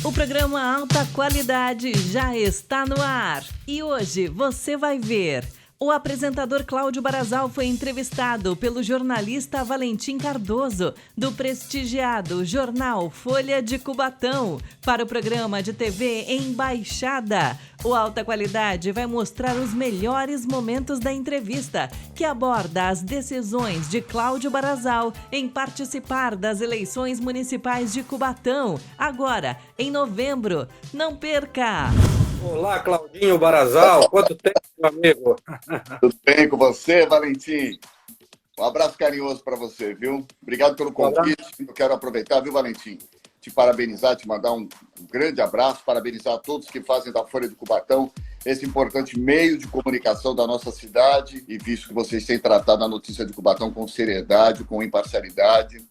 O programa Alta Qualidade já está no ar. E hoje você vai ver. O apresentador Cláudio Barazal foi entrevistado pelo jornalista Valentim Cardoso, do prestigiado jornal Folha de Cubatão, para o programa de TV Embaixada. O Alta Qualidade vai mostrar os melhores momentos da entrevista, que aborda as decisões de Cláudio Barazal em participar das eleições municipais de Cubatão, agora, em novembro. Não perca! Olá, Claudinho Barazal. Quanto tempo, meu amigo? Tudo bem com você, Valentim? Um abraço carinhoso para você, viu? Obrigado pelo convite. Eu quero aproveitar, viu, Valentim? Te parabenizar, te mandar um grande abraço, parabenizar a todos que fazem da Folha de Cubatão esse importante meio de comunicação da nossa cidade, e visto que vocês têm tratado a notícia de Cubatão com seriedade, com imparcialidade,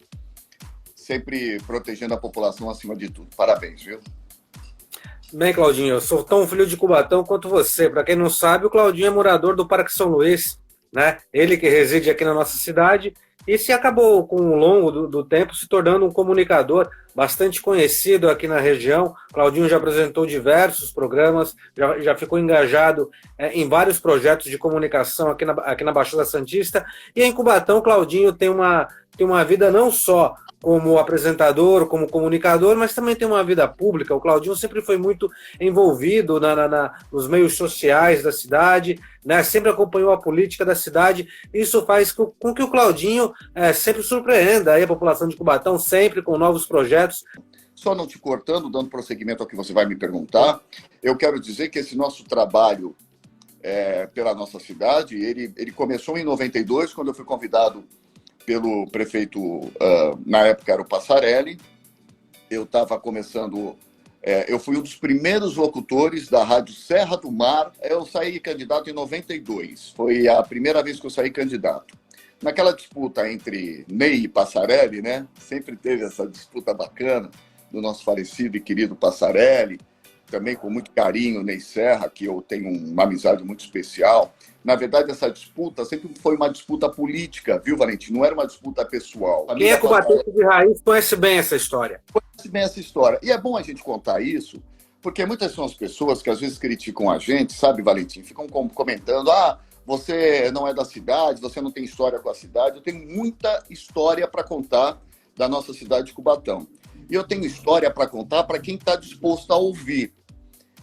sempre protegendo a população acima de tudo. Parabéns, viu? Bem, Claudinho, eu sou tão filho de Cubatão quanto você. Para quem não sabe, o Claudinho é morador do Parque São Luís, né? Ele que reside aqui na nossa cidade e se acabou, com o longo do tempo, se tornando um comunicador bastante conhecido aqui na região. Claudinho já apresentou diversos programas, já ficou engajado em vários projetos de comunicação aqui na Baixada Santista. E em Cubatão, Claudinho tem uma vida não só como apresentador, como comunicador, mas também tem uma vida pública. O Claudinho sempre foi muito envolvido nos meios sociais da cidade, né? Sempre acompanhou a política da cidade. Isso faz com que o Claudinho sempre surpreenda aí a população de Cubatão, sempre com novos projetos. Só não te cortando, dando prosseguimento ao que você vai me perguntar, eu quero dizer que esse nosso trabalho pela nossa cidade, ele começou em 92, quando eu fui convidado pelo prefeito, na época era o Passarelli. Eu estava começando, eu fui um dos primeiros locutores da Rádio Serra do Mar. Eu saí candidato em 92, foi a primeira vez que eu saí candidato. Naquela disputa entre Ney e Passarelli, né? Sempre teve essa disputa bacana do nosso falecido e querido Passarelli, também com muito carinho, Ney Serra, que eu tenho uma amizade muito especial. Na verdade, essa disputa sempre foi uma disputa política, viu, Valentim? Não era uma disputa pessoal. Quem é cubatense de raiz conhece bem essa história. Conhece bem essa história. E é bom a gente contar isso, porque muitas são as pessoas que às vezes criticam a gente, sabe, Valentim? Ficam comentando, você não é da cidade, você não tem história com a cidade. Eu tenho muita história para contar da nossa cidade de Cubatão. E eu tenho história para contar para quem está disposto a ouvir,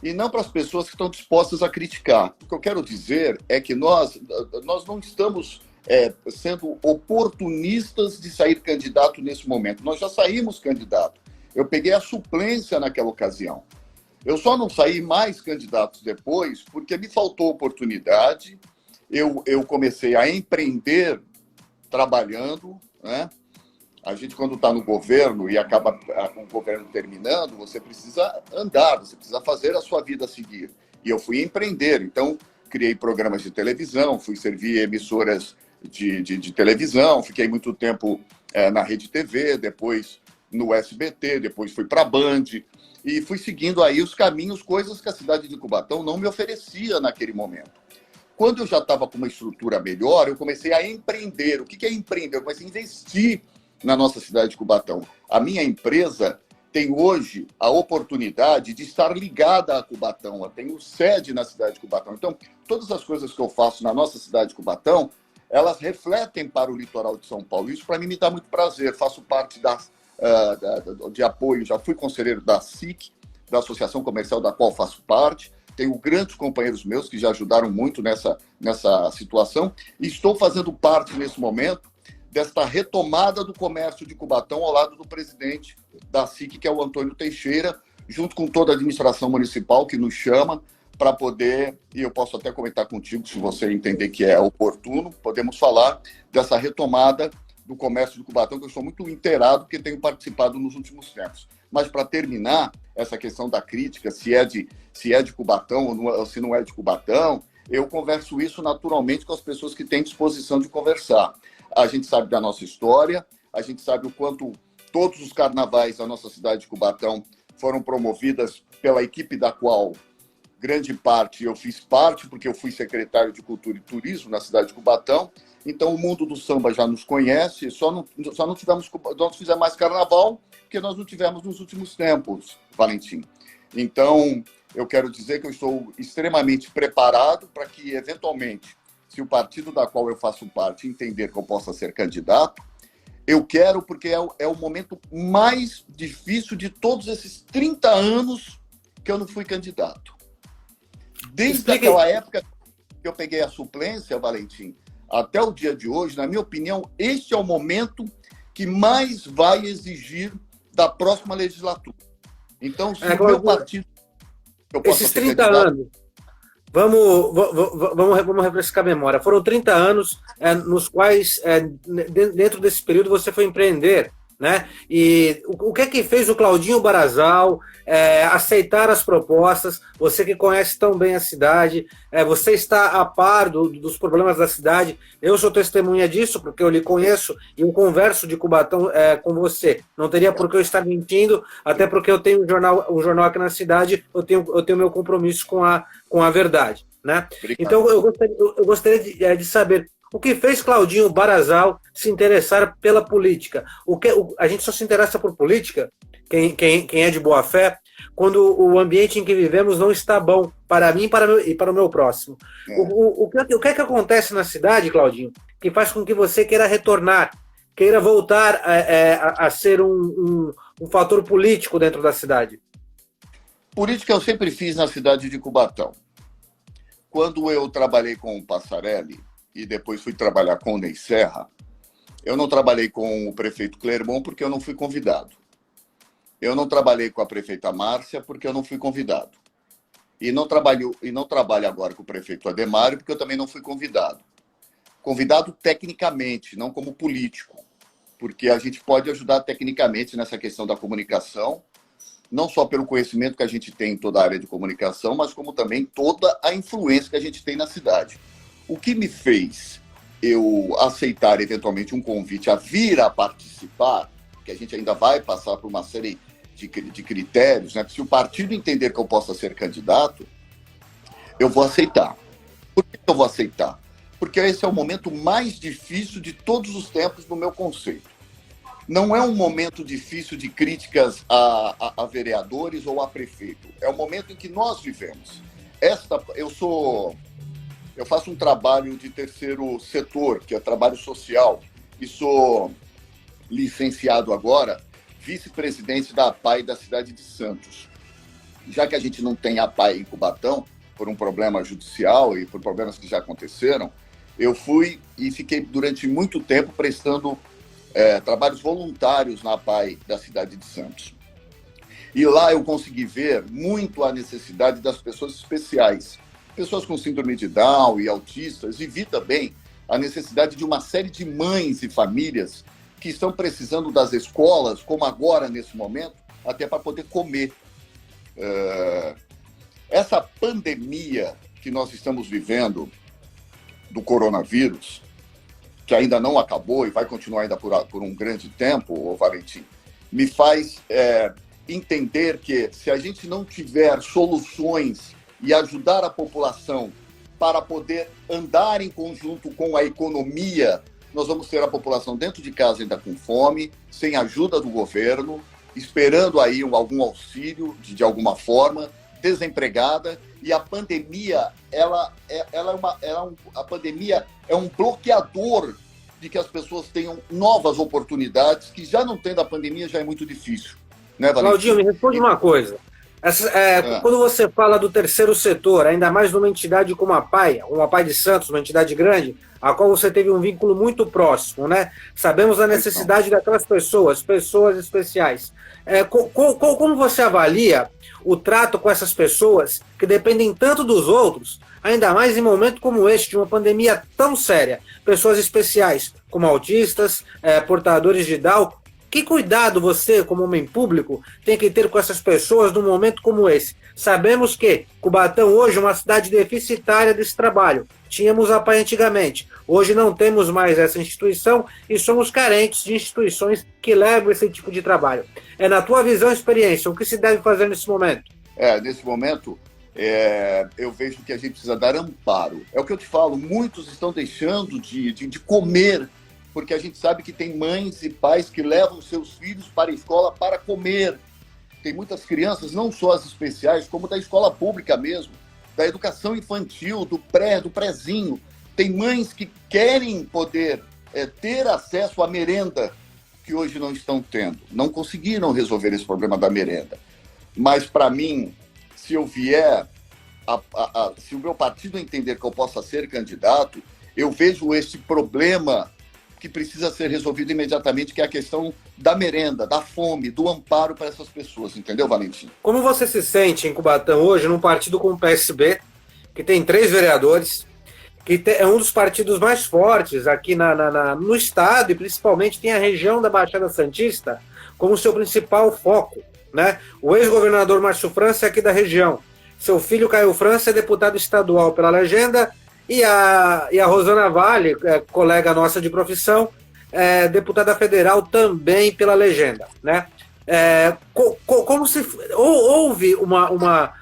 e não para as pessoas que estão dispostas a criticar. O que eu quero dizer é que nós não estamos sendo oportunistas de sair candidato nesse momento. Nós já saímos candidato. Eu peguei a suplência naquela ocasião. Eu só não saí mais candidatos depois porque me faltou oportunidade. Eu comecei a empreender trabalhando, né? A gente, quando está no governo e acaba com o governo terminando, você precisa andar, você precisa fazer a sua vida seguir. E eu fui empreender, então criei programas de televisão, fui servir emissoras de televisão, fiquei muito tempo na Rede TV, depois no SBT, depois fui para a Band, e fui seguindo aí os caminhos, coisas que a cidade de Cubatão não me oferecia naquele momento. Quando eu já estava com uma estrutura melhor, eu comecei a empreender. O que é empreender? Eu comecei a investir na nossa cidade de Cubatão. A minha empresa tem hoje a oportunidade de estar ligada a Cubatão. Eu tenho sede na cidade de Cubatão. Então, todas as coisas que eu faço na nossa cidade de Cubatão, elas refletem para o litoral de São Paulo. Isso, para mim, me dá muito prazer. Faço parte de apoio, já fui conselheiro da SIC, da Associação Comercial da qual faço parte. Tenho grandes companheiros meus que já ajudaram muito nessa situação. E estou fazendo parte, nesse momento, desta retomada do comércio de Cubatão ao lado do presidente da SIC, que é o Antônio Teixeira, junto com toda a administração municipal que nos chama para poder, e eu posso até comentar contigo, se você entender que é oportuno, podemos falar dessa retomada do comércio de Cubatão, que eu estou muito inteirado, porque tenho participado nos últimos tempos. Mas, para terminar, essa questão da crítica, se é de Cubatão ou se não é de Cubatão, eu converso isso naturalmente com as pessoas que têm disposição de conversar. A gente sabe da nossa história, a gente sabe o quanto todos os carnavais da nossa cidade de Cubatão foram promovidas pela equipe da qual grande parte eu fiz parte, porque eu fui secretário de Cultura e Turismo na cidade de Cubatão. Então, o mundo do samba já nos conhece, só não fizemos mais carnaval, porque nós não tivemos nos últimos tempos, Valentim. Então, eu quero dizer que eu estou extremamente preparado para que, eventualmente, se o partido da qual eu faço parte entender que eu possa ser candidato, eu quero, porque é o momento mais difícil de todos esses 30 anos que eu não fui candidato. Desde aquela época que eu peguei a suplência, Valentim, até o dia de hoje, na minha opinião, este é o momento que mais vai exigir da próxima legislatura. Então, se o meu partido... Eu posso esses 30 anos, vamos refrescar a memória. Foram 30 anos nos quais, dentro desse período, você foi empreender, né? E o que é que fez o Claudinho Barazal aceitar as propostas? Você que conhece tão bem a cidade, você está a par dos problemas da cidade. Eu sou testemunha disso, porque eu lhe conheço e eu converso de Cubatão com você. Não teria por que eu estar mentindo, até porque eu tenho um jornal aqui na cidade, eu tenho meu compromisso com a verdade, né? Obrigado. Então, eu gostaria de saber o que fez Claudinho Barazal se interessar pela política. A gente só se interessa por política, quem é de boa fé, quando o ambiente em que vivemos não está bom para mim e para o meu próximo. O que é que acontece na cidade, Claudinho, que faz com que você queira retornar, queira voltar a ser um fator político dentro da cidade? Política eu sempre fiz na cidade de Cubatão. Quando eu trabalhei com o Passarelli, e depois fui trabalhar com o Ney Serra, eu não trabalhei com o prefeito Clermont porque eu não fui convidado. Eu não trabalhei com a prefeita Márcia porque eu não fui convidado. E não trabalho agora com o prefeito Ademário porque eu também não fui convidado. Convidado tecnicamente, não como político, porque a gente pode ajudar tecnicamente nessa questão da comunicação, não só pelo conhecimento que a gente tem em toda a área de comunicação, mas como também toda a influência que a gente tem na cidade. O que me fez eu aceitar eventualmente um convite a vir a participar, que a gente ainda vai passar por uma série de critérios, né? Se o partido entender que eu possa ser candidato, eu vou aceitar. Por que eu vou aceitar? Porque esse é o momento mais difícil de todos os tempos no meu conceito. Não é um momento difícil de críticas a vereadores ou a prefeito. É o momento em que nós vivemos. Eu faço um trabalho de terceiro setor, que é trabalho social, e sou licenciado agora, vice-presidente da APAI da cidade de Santos. Já que a gente não tem APAI em Cubatão, por um problema judicial e por problemas que já aconteceram, eu fui e fiquei durante muito tempo prestando trabalhos voluntários na APAI da cidade de Santos. E lá eu consegui ver muito a necessidade das pessoas especiais, pessoas com síndrome de Down e autistas, e vi também a necessidade de uma série de mães e famílias que estão precisando das escolas, como agora, nesse momento, até para poder comer. Essa pandemia que nós estamos vivendo do coronavírus, que ainda não acabou e vai continuar ainda por um grande tempo, Valentim, me faz entender que se a gente não tiver soluções e ajudar a população para poder andar em conjunto com a economia, nós vamos ter a população dentro de casa ainda com fome, sem ajuda do governo, esperando aí algum auxílio de alguma forma, desempregada, e a pandemia, a pandemia é um bloqueador de que as pessoas tenham novas oportunidades, que já não tendo a pandemia já é muito difícil. Né, Valentim? Claudinho, me responde uma coisa. Quando você fala do terceiro setor, ainda mais numa entidade como a APAI de Santos, uma entidade grande, a qual você teve um vínculo muito próximo, né? Sabemos da necessidade daquelas pessoas especiais. Como você avalia o trato com essas pessoas que dependem tanto dos outros, ainda mais em um momento como este, de uma pandemia tão séria? Pessoas especiais, como autistas, portadores de Down. Que cuidado você, como homem público, tem que ter com essas pessoas num momento como esse? Sabemos que Cubatão hoje é uma cidade deficitária desse trabalho. Tínhamos a APAI antigamente. Hoje não temos mais essa instituição e somos carentes de instituições que levam esse tipo de trabalho. Na tua visão e experiência, o que se deve fazer nesse momento? Nesse momento, eu vejo que a gente precisa dar amparo. É o que eu te falo, muitos estão deixando de comer, porque a gente sabe que tem mães e pais que levam seus filhos para a escola para comer. Tem muitas crianças, não só as especiais, como da escola pública mesmo, da educação infantil, do prézinho. Tem mães que querem poder ter acesso à merenda, que hoje não estão tendo. Não conseguiram resolver esse problema da merenda. Mas, para mim, se eu vier, se o meu partido entender que eu possa ser candidato, eu vejo esse problema que precisa ser resolvido imediatamente, que é a questão da merenda, da fome, do amparo para essas pessoas. Entendeu, Valentim? Como você se sente em Cubatão hoje, num partido como o PSB, que tem 3 vereadores, que é um dos partidos mais fortes aqui no estado, e principalmente tem a região da Baixada Santista como seu principal foco, né? O ex-governador Márcio França é aqui da região. Seu filho Caio França é deputado estadual pela Legenda, e a Rosana Vale, colega nossa de profissão, deputada federal também pela Legenda, né? Como se houve uma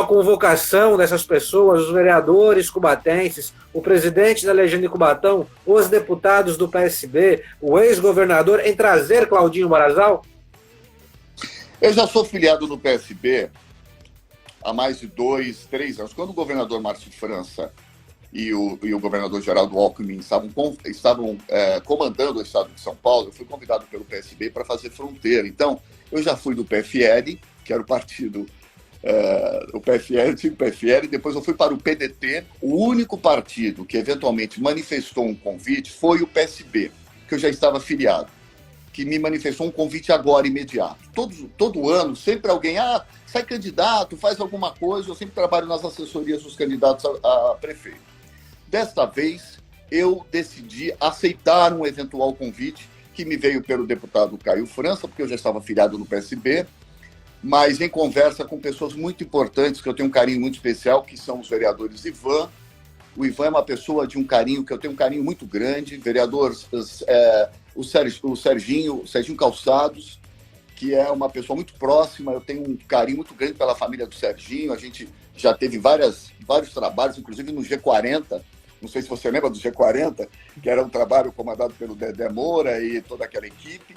convocação dessas pessoas, os vereadores cubatenses, o presidente da Legenda de Cubatão, os deputados do PSB, o ex-governador, em trazer Claudinho Barazal? Eu já sou filiado no PSB há mais de 2, 3 anos. Quando o governador Márcio França e o governador Geraldo Alckmin estavam comandando o estado de São Paulo, eu fui convidado pelo PSB para fazer fronteira. Então, eu já fui do PFL, que era o partido, o PFL, o time PFL, depois eu fui para o PDT. O único partido que eventualmente manifestou um convite foi o PSB, que eu já estava filiado, que me manifestou um convite agora, imediato. Todo ano, sempre alguém, sai candidato, faz alguma coisa. Eu sempre trabalho nas assessorias dos candidatos a prefeito. Desta vez, eu decidi aceitar um eventual convite que me veio pelo deputado Caio França, porque eu já estava filiado no PSB, mas em conversa com pessoas muito importantes, que eu tenho um carinho muito especial, que são os vereadores Ivan. O Ivan é uma pessoa de um carinho, que eu tenho um carinho muito grande, vereador o Serginho Calçados, que é uma pessoa muito próxima. Eu tenho um carinho muito grande pela família do Serginho. A gente já teve vários trabalhos, inclusive no G40. Não sei se você lembra do G40, que era um trabalho comandado pelo Dedé Moura e toda aquela equipe.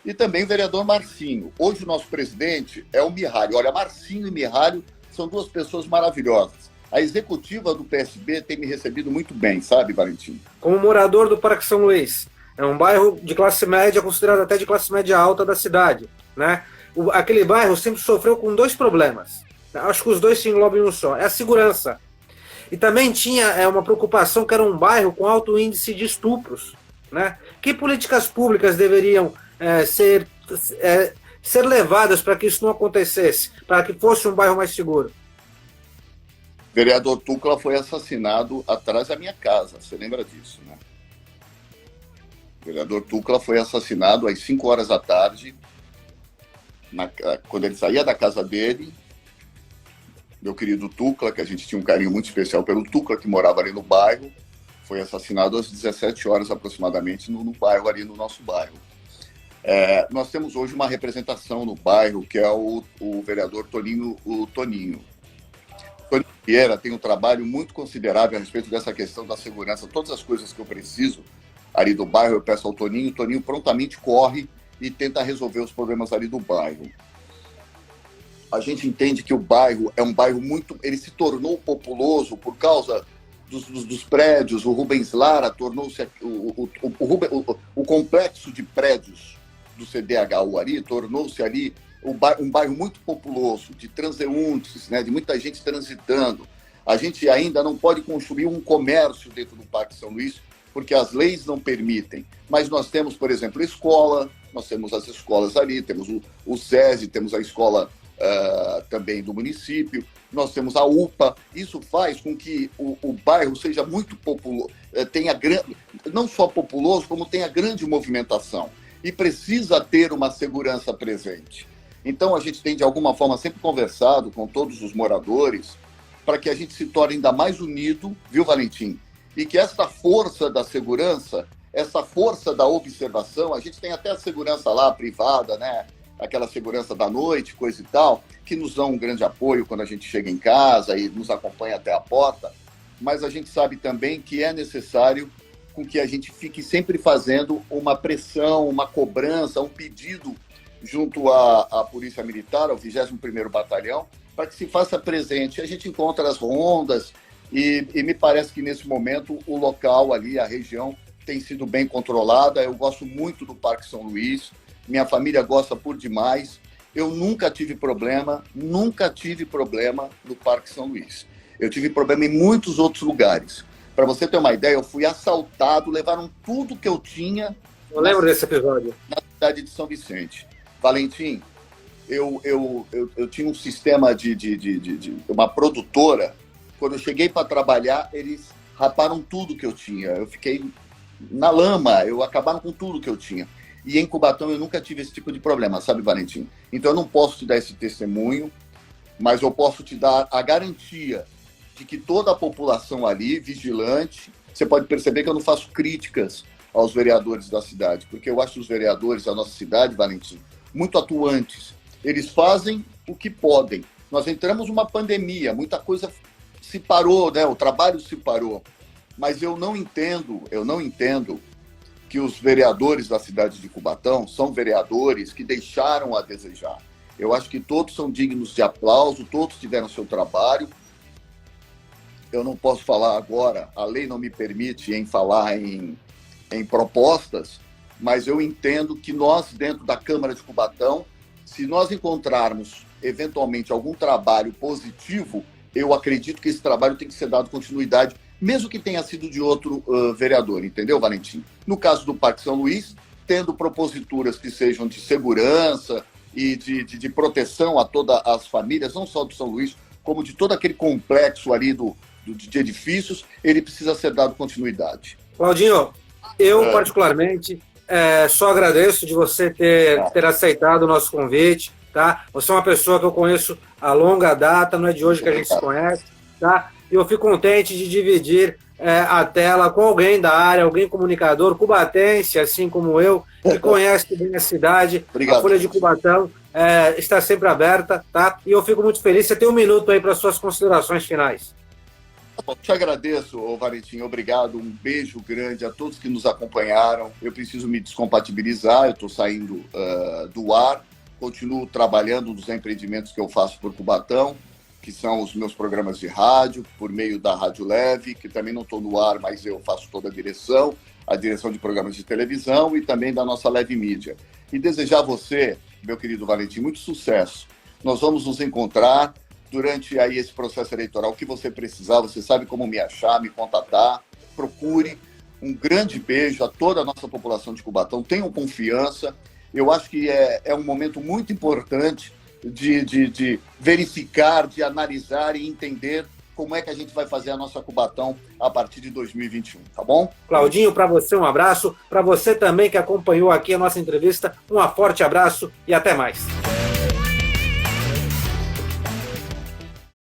E também o vereador Marcinho. Hoje o nosso presidente é o Mihalho. Olha, Marcinho e Mihalho são 2 pessoas maravilhosas. A executiva do PSB tem me recebido muito bem, sabe, Valentim? Como morador do Parque São Luís, é um bairro de classe média, considerado até de classe média alta da cidade, né? Aquele bairro sempre sofreu com 2 problemas. Acho que os 2 se englobam em um só. É a segurança. E também tinha uma preocupação que era um bairro com alto índice de estupros, né? Que políticas públicas deveriam ser levadas para que isso não acontecesse, para que fosse um bairro mais seguro? O vereador Tucla foi assassinado atrás da minha casa, você lembra disso, né? O vereador Tucla foi assassinado às 5 horas da tarde, quando ele saía da casa dele. Meu querido Tucla, que a gente tinha um carinho muito especial pelo Tucla, que morava ali no bairro, foi assassinado às 17 horas aproximadamente no bairro, ali no nosso bairro. Nós temos hoje uma representação no bairro, que é o vereador Toninho. O Toninho Vieira tem um trabalho muito considerável a respeito dessa questão da segurança. Todas as coisas que eu preciso ali do bairro, eu peço ao Toninho. O Toninho prontamente corre e tenta resolver os problemas ali do bairro. A gente entende que o bairro é um bairro muito... Ele se tornou populoso por causa dos prédios. O Rubens Lara tornou-se... O complexo de prédios do CDHU ali tornou-se ali um bairro muito populoso, de transeuntes, né, de muita gente transitando. A gente ainda não pode construir um comércio dentro do Parque São Luís, porque as leis não permitem. Mas nós temos, por exemplo, escola, nós temos as escolas ali, temos o SESI, temos a escola também do município, nós temos a UPA. Isso faz com que o bairro seja muito populoso, não só populoso, como tenha grande movimentação. E precisa ter uma segurança presente. Então, a gente tem, de alguma forma, sempre conversado com todos os moradores para que a gente se torne ainda mais unido, viu, Valentim? E que essa força da segurança, essa força da observação, a gente tem até a segurança lá privada, né? aquela segurança da noite, coisa e tal, que nos dão um grande apoio quando a gente chega em casa e nos acompanha até a porta, mas a gente sabe também que é necessário com que a gente fique sempre fazendo uma pressão, uma cobrança, um pedido junto à Polícia Militar, ao 21º Batalhão, para que se faça presente. A gente encontra as rondas e me parece que nesse momento o local ali, a região, tem sido bem controlada. Eu gosto muito do Parque São Luís, minha família gosta por demais. Eu nunca tive problema no Parque São Luís. Eu tive problema em muitos outros lugares. Para você ter uma ideia, eu fui assaltado, levaram tudo que eu tinha. Eu lembro desse episódio. Na cidade de São Vicente. Valentim, eu tinha um sistema de uma produtora. Quando eu cheguei para trabalhar, eles raparam tudo que eu tinha. Eu fiquei na lama, acabaram com tudo que eu tinha. E em Cubatão eu nunca tive esse tipo de problema, sabe, Valentim? Então eu não posso te dar esse testemunho, mas eu posso te dar a garantia de que toda a população ali, vigilante, você pode perceber que eu não faço críticas aos vereadores da cidade, porque eu acho os vereadores da nossa cidade, Valentim, muito atuantes. Eles fazem o que podem. Nós entramos numa pandemia, muita coisa se parou, né? O trabalho se parou. Mas eu não entendo que os vereadores da cidade de Cubatão são vereadores que deixaram a desejar. Eu acho que todos são dignos de aplauso, todos tiveram seu trabalho. Eu não posso falar agora, a lei não me permite falar em propostas, mas eu entendo que nós, dentro da Câmara de Cubatão, se nós encontrarmos, eventualmente, algum trabalho positivo, eu acredito que esse trabalho tem que ser dado continuidade, mesmo que tenha sido de outro vereador, entendeu, Valentim? No caso do Parque São Luís, tendo proposituras que sejam de segurança e de proteção a todas as famílias, não só do São Luís, como de todo aquele complexo ali de edifícios, ele precisa ser dado continuidade. Claudinho, eu particularmente só agradeço de você ter aceitado o nosso convite, tá? Você é uma pessoa que eu conheço há longa data, não é de hoje que a gente se conhece, tá? E eu fico contente de dividir a tela com alguém da área, alguém comunicador, cubatense, assim como eu, que conhece bem a cidade. Obrigado. A Folha de Cubatão está sempre aberta, tá? E eu fico muito feliz. Você tem um minuto aí para suas considerações finais. Eu te agradeço, Valentim, obrigado, um beijo grande a todos que nos acompanharam. Eu preciso me descompatibilizar, eu estou saindo do ar, continuo trabalhando nos empreendimentos que eu faço por Cubatão, que são os meus programas de rádio, por meio da Rádio Leve, que também não estou no ar, mas eu faço toda a direção de programas de televisão e também da nossa Leve Mídia. E desejar a você, meu querido Valentim, muito sucesso. Nós vamos nos encontrar durante aí esse processo eleitoral. O que você precisar, você sabe como me achar, me contatar, procure. Um grande beijo a toda a nossa população de Cubatão, tenham confiança. Eu acho que é um momento muito importante de verificar, de analisar e entender como é que a gente vai fazer a nossa Cubatão a partir de 2021, tá bom? Claudinho, para você um abraço, para você também que acompanhou aqui a nossa entrevista, um forte abraço e até mais.